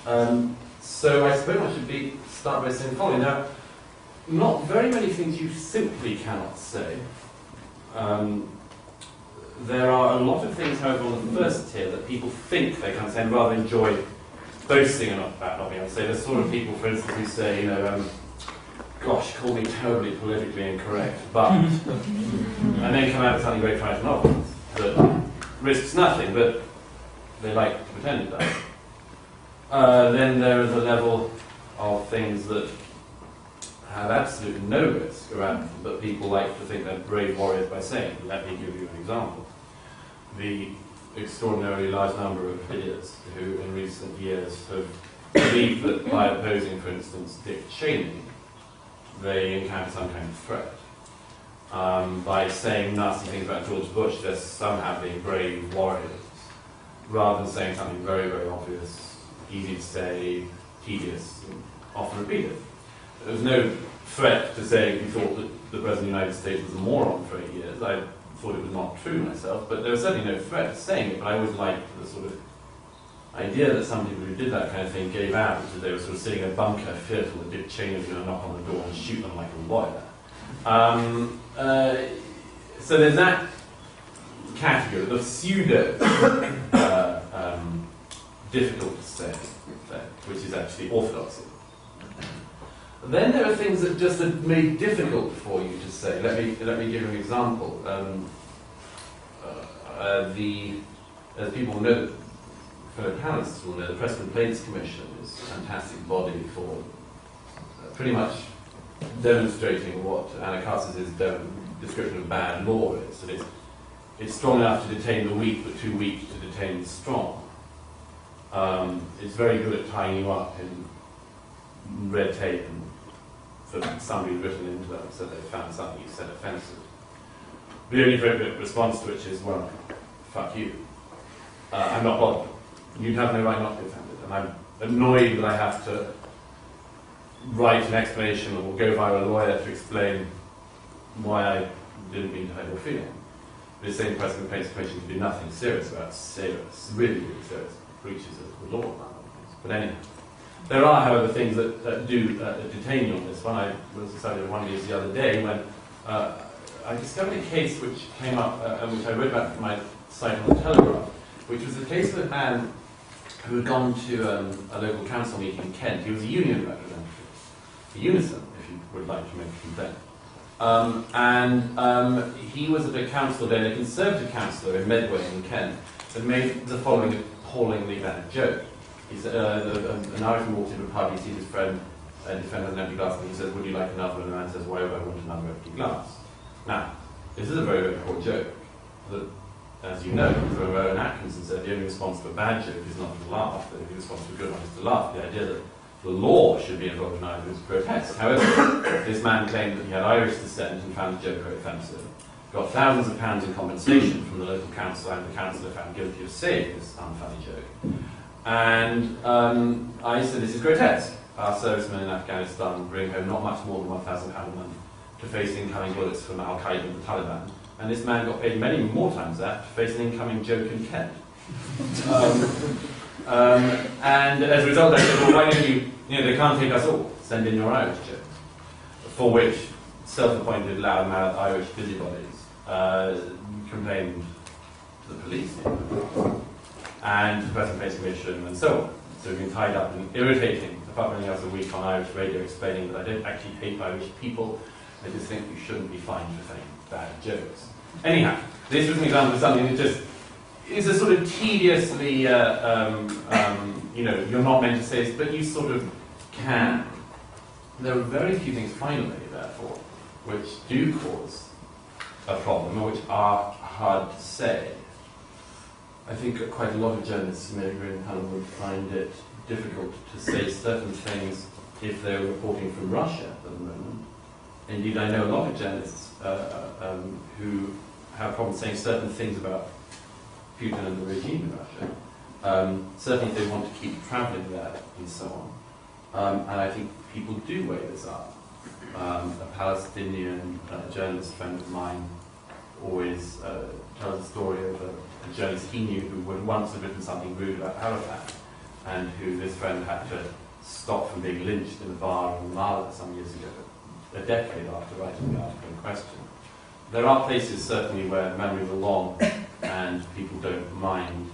So I suppose I should start by saying the following. Now, not very many things you simply cannot say. There are a lot of things, however, on the first tier that people think they can say and rather enjoy boasting about not being able to say. There's sort of people, for instance, who say, you know, gosh, call me terribly politically incorrect, but, and then come out with something very triumphant that risks nothing, but they like to pretend it does. Then there is a level of things that have absolutely no risk around them, but people like to think they're brave warriors by saying it. Let me give you an example. The extraordinarily large number of idiots who in recent years have believed that by opposing, for instance, Dick Cheney, they encounter some kind of threat. By saying nasty things about George Bush, they're somehow being brave warriors, rather than saying something very, very obvious, easy to say, tedious, and often repeated. There was no threat to saying he thought that the President of the United States was a moron for 8 years. I thought it was not true myself, but there was certainly no threat to saying it, but I always liked the sort of idea that some people who did that kind of thing gave out, which is they were sort of sitting in a bunker fearful that Dick Cheney was going to knock on the door and shoot them like a lawyer. So there's that category, the pseudo difficult to say, which is actually orthodoxy. Then there are things that just are made difficult for you to say. Let me give you an example. As people know, fellow panelists will know, the Press Complaints Commission is a fantastic body for pretty much demonstrating what Anacharsis' description of bad law is. That it's strong enough to detain the weak, but too weak to detain the strong. It's very good at tying you up in red tape and for somebody's written into them, so they found something you said offensive. The only appropriate response to which is, well, fuck you. I'm not bothered. You'd have no right not to be offended. And I'm annoyed that I have to write an explanation or go via a lawyer to explain why I didn't mean to hurt your feeling. The same Press Complaints Commission can do nothing serious about serious, really, really serious breaches of the law. But anyhow. There are, however, things that do detain you on this one. I was decided to one of these the other day when I discovered a case which came up, and which I wrote about from my site on the Telegraph, which was the case of a man who had gone to a local council meeting in Kent. He was a union representative, for Unison, if you would like to make a complaint. And he was at a council day, a Conservative councillor in Medway in Kent, that made the following appallingly bad joke. He said, an Irishman walks into a pub, he sees his friend, and his friend has an empty glass, and he says, would you like another? And the man says, why would I want another empty glass? Now, this is a very, very poor joke. That, as you know, Rowan Atkinson said, the only response to a bad joke is not to laugh, the only response to a good one is to laugh. The idea that the law should be involved in either is grotesque. However, this man claimed that he had Irish descent and found the joke very offensive. Got thousands of pounds in compensation from the local council, and the councillor found guilty of saying this unfunny joke. And I said, this is grotesque. Our servicemen in Afghanistan bring home not much more than £1,000 a month to face incoming bullets from Al-Qaeda and the Taliban. And this man got paid many more times that to face an incoming joke in Kent. And as a result, I said, well, why don't you know, they can't take us all, send in your Irish joke. For which self-appointed loud-mouthed Irish busybodies complained to the police. And the Press Complaints Commission, and so on. So we've been tied up and irritating, apart from anything else, a week on Irish radio explaining that I don't actually hate Irish people, I just think you shouldn't be fined for saying bad jokes. Anyhow, this was an example of something that just is a sort of tediously, you know, you're not meant to say this, but you sort of can. There are very few things, finally, therefore, which do cause a problem, or which are hard to say. I think quite a lot of journalists, maybe in Helen, would find it difficult to say certain things if they're reporting from Russia at the moment. Indeed, I know a lot of journalists who have problems saying certain things about Putin and the regime in Russia. Certainly if they want to keep travelling there and so on. And I think people do weigh this up. A Palestinian journalist friend of mine always tells a story of a journalist he knew who would once have written something rude about Arafat, and who this friend had to stop from being lynched in a bar in Malta some years ago, a decade after writing the article in question. There are places certainly where memories are long and people don't mind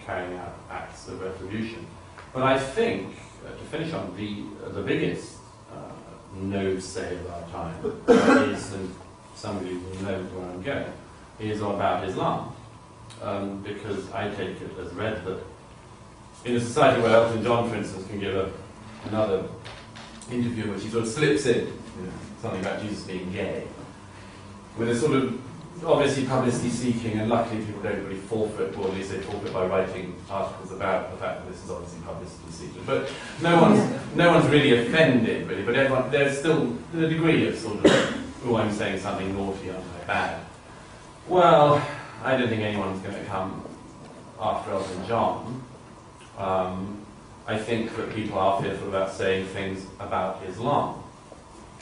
carrying out acts of retribution. But I think, to finish on, the biggest no-say of our time is, and somebody who knows where I'm going, is about Islam. Because I take it as read that in a society where Elton John, for instance, can give another interview in which he sort of slips in, something about Jesus being gay, with a sort of obviously publicity seeking, and luckily people don't really fall for it, or at least they fall for it by writing articles about the fact that this is obviously publicity seeking. But no one's really offended, really, but everyone, there's still a degree of sort of, oh, I'm saying something naughty, aren't I bad? Well, I don't think anyone's going to come after Elton John. I think that people are fearful about saying things about Islam.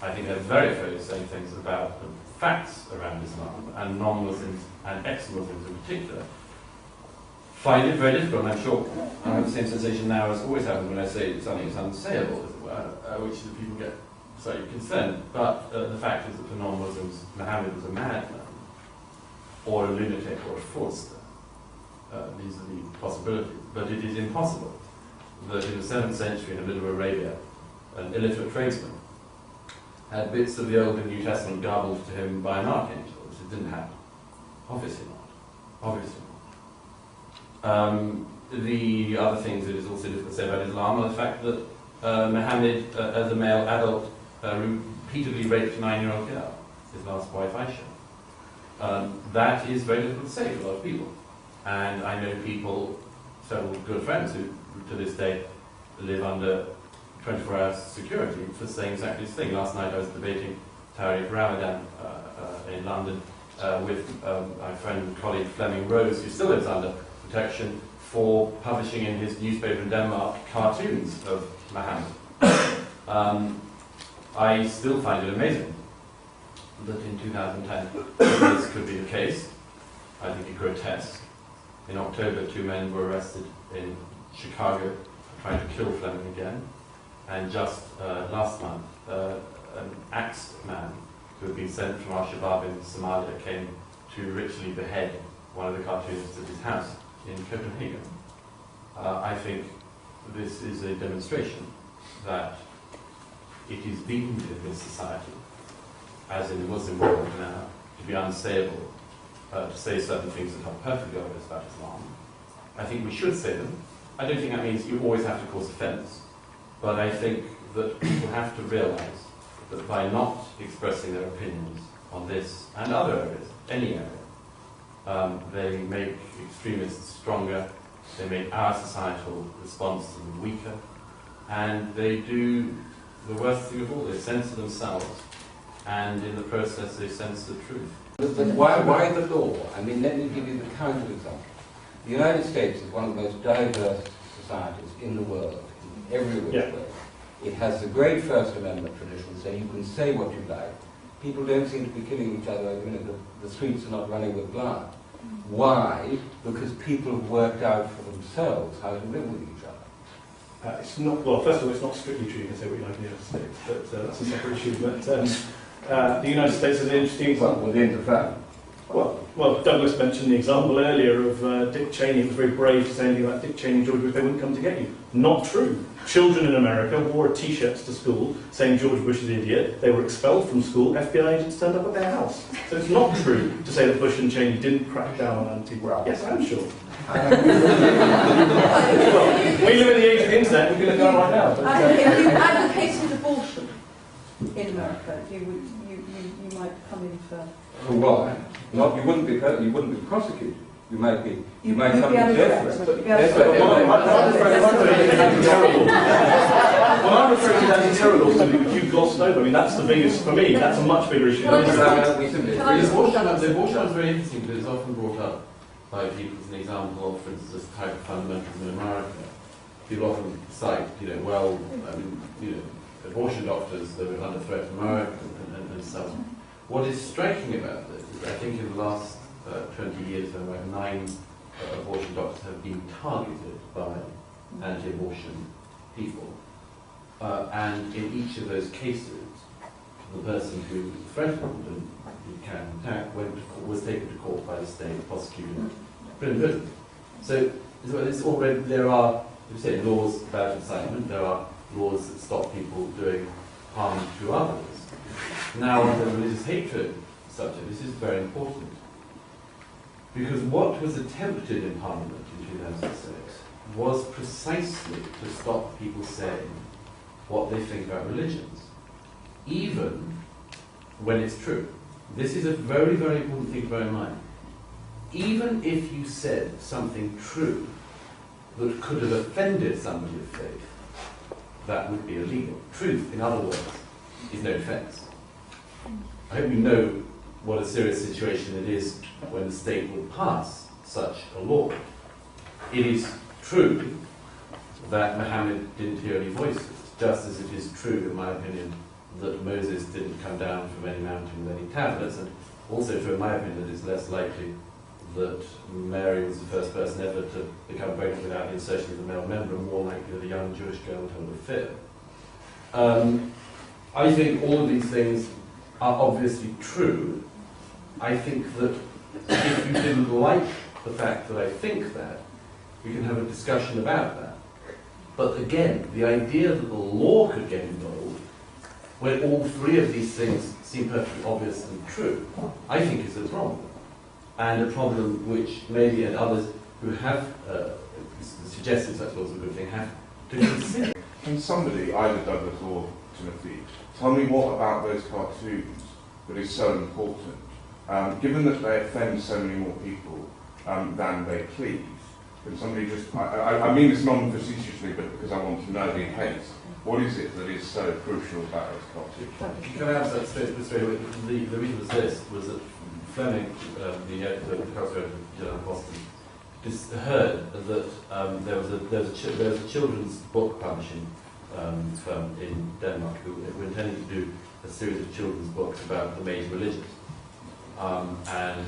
I think they're very afraid of saying things about the facts around Islam, and non-Muslims and ex-Muslims in particular find it very difficult, and I'm sure I have the same sensation now as always happens when I say something is unsayable, as it were, which people get slightly concerned. But the fact is that for non-Muslims, Muhammad was a madman, or a lunatic, or a fraudster. These are the possibilities. But it is impossible that in the 7th century, in the middle of Arabia, an illiterate tradesman had bits of the Old and New Testament garbled to him by an archangel, which it didn't happen. Obviously not. Obviously not. The other things it is also difficult to say about Islam are the fact that Muhammad, as a male adult, repeatedly raped a 9-year-old girl, his last wife Aisha. That is very difficult to say to a lot of people. And I know people, several good friends, who to this day live under 24 hours security for saying exactly this thing. Last night I was debating Tariq Ramadan in London with my friend and colleague Fleming Rose, who still lives under protection, for publishing in his newspaper in Denmark cartoons of Muhammad. I still find it amazing that in 2010 this could be the case. I think it grotesque. In October, 2 men were arrested in Chicago trying to kill Fleming again. And just last month, an axed man who had been sent from Al-Shabaab in Somalia came to ritually behead one of the cartoonists at his house in Copenhagen. I think this is a demonstration that it is deemed in this society, as in the Muslim world now, to be unsayable to say certain things that are perfectly obvious about Islam. I think we should say them. I don't think that means you always have to cause offence. But I think that people have to realise that by not expressing their opinions on this and other areas, any area, they make extremists stronger, they make our societal response to them weaker, and they do the worst thing of all, they censor themselves, and in the process they censor the truth. But why the law? I mean, let me give you the counter example. The United States is one of the most diverse societies in the world, in every which way. It has the great First Amendment tradition, so you can say what you like. People don't seem to be killing each other, the streets are not running with blood. Why? Because people have worked out for themselves how to live with each other. It's not, well, first of all, it's not strictly true, you can say what you like in the United States, but that's a separate issue. But the United States is an interesting example. Well, within the family. Well, Douglas mentioned the example earlier of Dick Cheney. It was very brave to say anything like Dick Cheney and George Bush, they wouldn't come to get you. Not true. Children in America wore T-shirts to school saying George Bush is an idiot. They were expelled from school. FBI agents turned up at their house. So it's not true to say that Bush and Cheney didn't crack down on anti-war. Yes, I'm sure. Well, we live in the age of the internet. We're going to go right now. If you advocated abortion in America, you might come in for. Well, not you wouldn't be prosecuted. You might come to death. Well, I'm referring to anti-terror laws that you glossed over. I mean, that's the biggest, for me, that's a much bigger issue. The abortion is very interesting because it's often brought up by people as an example of, for instance, this type of fundamentalism in America. People often cite, abortion doctors that are under threat in America and so on. What is striking about this is I think in the last 20 years, about 9 abortion doctors have been targeted by anti-abortion people. And in each of those cases, the person who threatened and carried an attack was taken to court by the state, prosecuted, put in prison. So it's already, there are, you say, laws about incitement, there are laws that stop people doing harm to others. Now, on the religious hatred subject, this is very important. Because what was attempted in Parliament in 2006 was precisely to stop people saying what they think about religions, even when it's true. This is a very, very important thing to bear in mind. Even if you said something true that could have offended somebody of faith, that would be illegal. Truth, in other words, is no offence. I hope you know what a serious situation it is when the state would pass such a law. It is true that Muhammad didn't hear any voices, just as it is true, in my opinion, that Moses didn't come down from any mountain with any tablets, and also true, in my opinion, that it's less likely that Mary was the first person ever to become pregnant without the insertion of a male member, and more likely that a young Jewish girl told a fib. I think all of these things are obviously true. I think that if you didn't like the fact that I think that, we can have a discussion about that. But again, the idea that the law could get involved, when all three of these things seem perfectly obvious and true, I think is a problem. And a problem which maybe and others who have suggested such laws are a good thing have to consider. Can somebody, either Douglas or Timothy, tell me what about those cartoons that is so important? Given that they offend so many more people than they please, can somebody just, I mean this non-facetiously, but because I want to know the intent, what is it that is so crucial about those cartoons? Can I answer that straight away? The reason was this, was that Fleming, the editor of the Crossroads of Journal of Boston, heard that there was a children's book publishing firm in Denmark who were intending to do a series of children's books about the major religions. And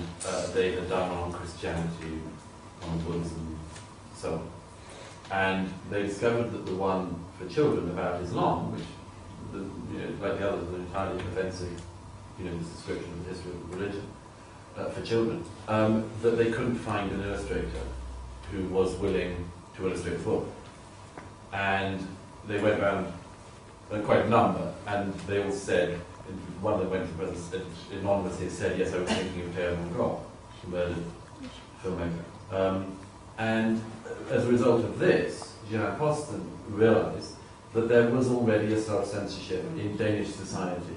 they had done on Christianity, on Buddhism, so on. And they discovered that the one for children about Islam, which, like the others, was an entirely offensive, description of the history of religion for children, that they couldn't find an illustrator who was willing to illustrate the book. And they went around, quite a number, and they all said, one of them went to the president anonymously and said, yes, I was thinking of Theo McGraw, the murdered filmmaker. And as a result of this, Jean Poston realised that there was already a self-censorship in Danish society,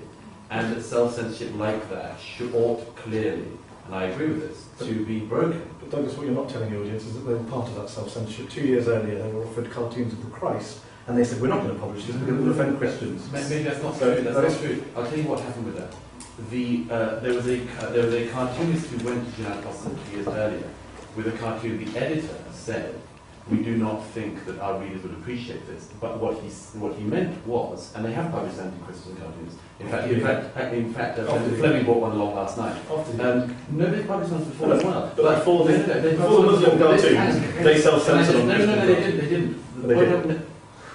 and that self-censorship like that ought clearly, and I agree with this, to be broken. But Douglas, what you're not telling the audience is that they were part of that self-censorship. 2 years earlier, they were offered cartoons of the Christ, and they said, we're not going to publish this because it will offend Christians. Maybe that's not true. That's not true. I'll tell you what happened with that. There was a cartoonist who went to Jean Poston 2 years earlier with a cartoon. The editor said, we do not think that our readers would appreciate this. But what he meant was, and they have published anti-Christian cartoons. In fact, Fleming bought one along last night. No, they've published ones before as well. But before the Muslim cartoons, they self-censored on Christian. No, they didn't.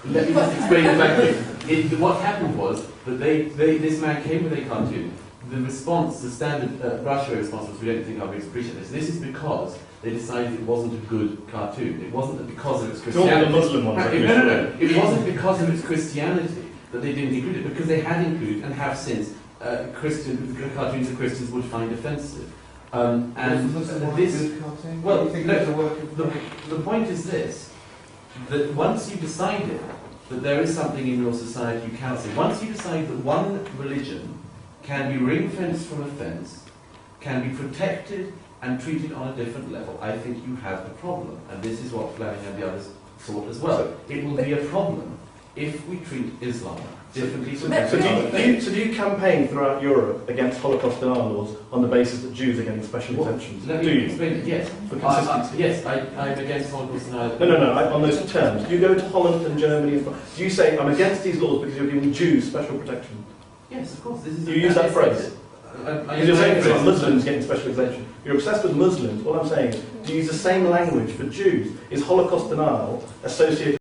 Let me just explain exactly. What happened was that this man came with a cartoon. The response, the standard Russia response was, we don't think our readers appreciate this. This is because they decided it wasn't a good cartoon. It wasn't because of its Christianity. All the Muslim ones. No. It wasn't because of its Christianity that they didn't include it, because they had included and have since Christian cartoons that Christians would find offensive. And this, well, the point is this, that once you decided that there is something in your society you cannot say, once you decide that one religion can be ring-fenced from offence, can be protected and treated on a different level, I think you have a problem. And this is what Fleming and the others thought as well. It will be a problem if we treat Islam differently from everything. So do you campaign throughout Europe against Holocaust denial laws on the basis that Jews are getting special exemptions? Let me explain it. Yes. For consistency? Yes, I'm against Holocaust denial. No, on those terms. Do you go to Holland and Germany and France? Do you say, I'm against these laws because you're giving Jews special protection? Yes, of course. This is do you use that phrase? Because you're saying it's Muslims getting special exemption. You're obsessed with Muslims. All I'm saying is, do you use the same language for Jews? Is Holocaust denial associated